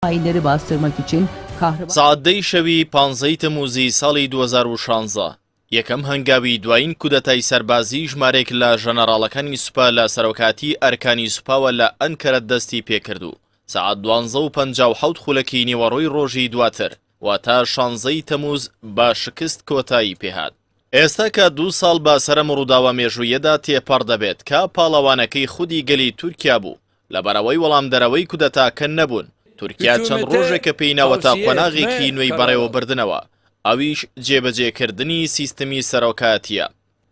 hainleri bastırmak için kahraman سعادەی شەوی 15 تەمووزی ساڵی 2016 یەکەم هەنگاوی دوایین کودەتای سەربازی ژمارێک لە ژەنەڕاڵەکانی سوپا لە سەرۆکاتی ئەرکانی سوپاوە لە ئەنکەرە دەستی پێکردو. سەعات 12:57 خولەکی نیوەڕۆی ڕۆژی دواتر واتە 16 تەمووز بە شکست کۆتایی پێهات. ئێستا کە 2 ساڵ بە سەرەم ڕووداوە مێژوویەدا تێپەڕ دەبێت کە پاڵەوانەکەی خودی گەلی تورکیا بوو لەبەرەوەی وەڵام دەرەوەی کودەتاکە نەبوون. تورکیا چەند ڕۆژێکە پێینەوەتە قۆناغێکی نوێی بەڕێوەبردنەوە، ئەویش جێبەجێکردنی سیستەمی سەرۆکایەتیە.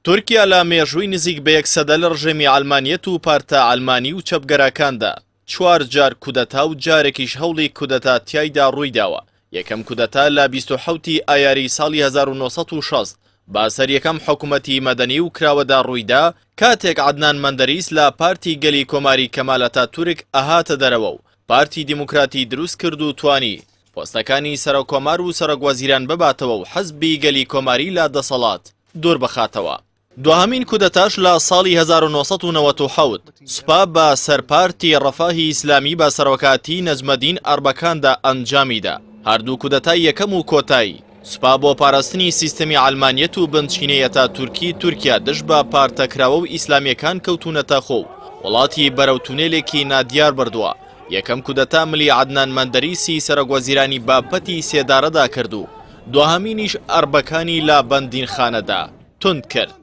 تورکیا لە مێژووی نزیک بە 100 لە ڕژێمی ئەڵمانیەت و پارتە ئەڵمانی و چەپگەرەکاندا 4 جار کودەتا و جارێکیش هەوڵی کودەتا تیایدا ڕوویداوە. یەکەم کودەتا لە 27 ئایاری ساڵی 1960 با سەریەکەم حکوومەتی مەدەنی و کراوەدا ڕوویدا کاتێک عەدنان مەندەریس لە پارتی گەلی کۆماری کەمال ئەتاتورک ئەهاتە دەرەوە و پارتی دیموکراتی دروست کرد و توانی پۆستەکانی سەرۆکۆمار و سەرۆکوەزیران بباتەوە و حەزبی گەلی کۆماری لە دەسەڵات دوور بخاتەوە. دوهەمین کودەتاش لە ساڵی 1997 سوپا بە سەرپارتی ڕەفاهی ئیسلامی بە سەرۆکاتی نەجمەدین ئەربەکاندا ئەنجامیدا. هەردوو کودەتای یەکەم و کۆتایی سوپا بۆ پاراستنی سیستەمی ئەڵمانیەت و بنچینەیەتە تورکیا دژ بە پارتەکراوە و ئیسلامیەکان کەوتونەتە خۆ وڵاتی بەرەو تونێلێکی نادیار بردووە. یەکەم کودەتا ملی عەدنان مەندەریسی سەرۆکوەزیرانی باپەتی سێدارەدا کرد و دوهەمینیش ئەربەکانی لە بەندینخانەدا تند کرد.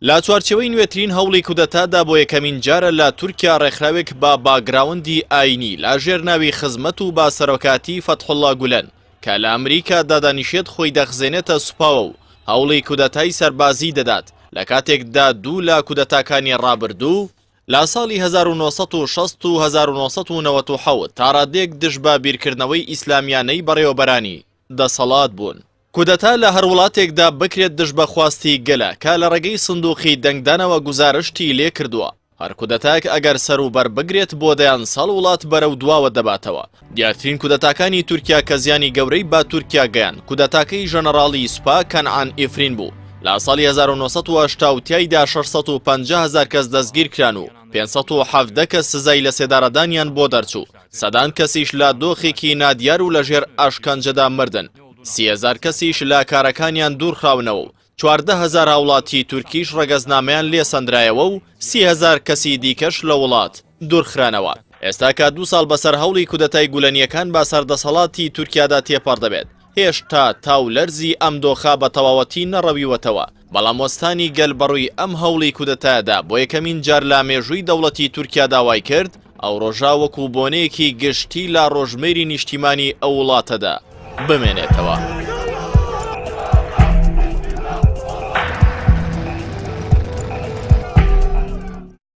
لە چوارچێوەی نوێترین هەوڵی کودەتادا بۆ یەکەمین جارە لە تورکیا ڕێکخراوێک بە باگراوندی ئاینی لە ژێرناوی خزمەت و با سەرۆکاتی فەتحوڵڵا گولەن کە لە ئەمریکا دادانیشێت خۆی دەخزێنێتە سوپاوە و هەوڵی کودەتای سەربازی دەدات لە کاتێکدا دوو لە کودەتاکانی ڕابردوو لە ساڵی 1960 و 1997 تا ڕادێک دژ بە بیرکردنەوەی ئیسلامیانەی بەڕێوەبەرانی دەسەڵات بوون. کودەتا لە هەر وڵاتێکدا بکرێت دژ بە خواستی گەلە کە لە ڕێگەی سندوقی دەنگدانەوە گوزارشتی لێ کردووە. هەر کودەتاک ئەگەر سەروبەر بگرێت بۆ دەیان ساڵ وڵات بەرەو دواوە دەباتەوە. دیارترین کودەتاکانی تورکیا کە زیانی گەورەی با تورکیا گەیان کودەتاکەی ژەنەڕاڵی سوپا کەنعان ئیفرین بوو. لە ساڵی 1970 تیایدا 650,000 کەس دەستگیر کران و 570 کەس سزای لە سێدارەدانیان بۆ دەرچوو. سەدان کەسیش لە دۆخێکی نادیار و لەژێر ئاشکەنجەدا مردن. 30,000 کەسیش لە کارەکانیان دوورخراونەوە و 14,000 هاوڵاتی تورکیش ڕەگەزنامەیان لێ سەندرایەوە و 30,000 کەسی دیکەش لە وڵات دوورخرانەوە. ئێستا کە 2 ساڵ بەسەر هەوڵی کودەتای گولەنیەکان با سەردەسەڵاتی تورکیادا تێپەڕ دەبێت هێشتا تاو لەرزی ئەم دۆخە بە تەواوەتی نەڕەویوەتەوە. بەڵام وەستانی گەل بەڕووی ئەم هەوڵی کودەتادا بۆ یەکەمین جار لە مێژووی دەوڵەتی تورکیا داوای کرد ئەو ڕۆژا وەکو بۆنەیەکی گشتی لە ڕۆژمێری نیشتیمانی ئەو وڵاتەدا بمێنێتەوە.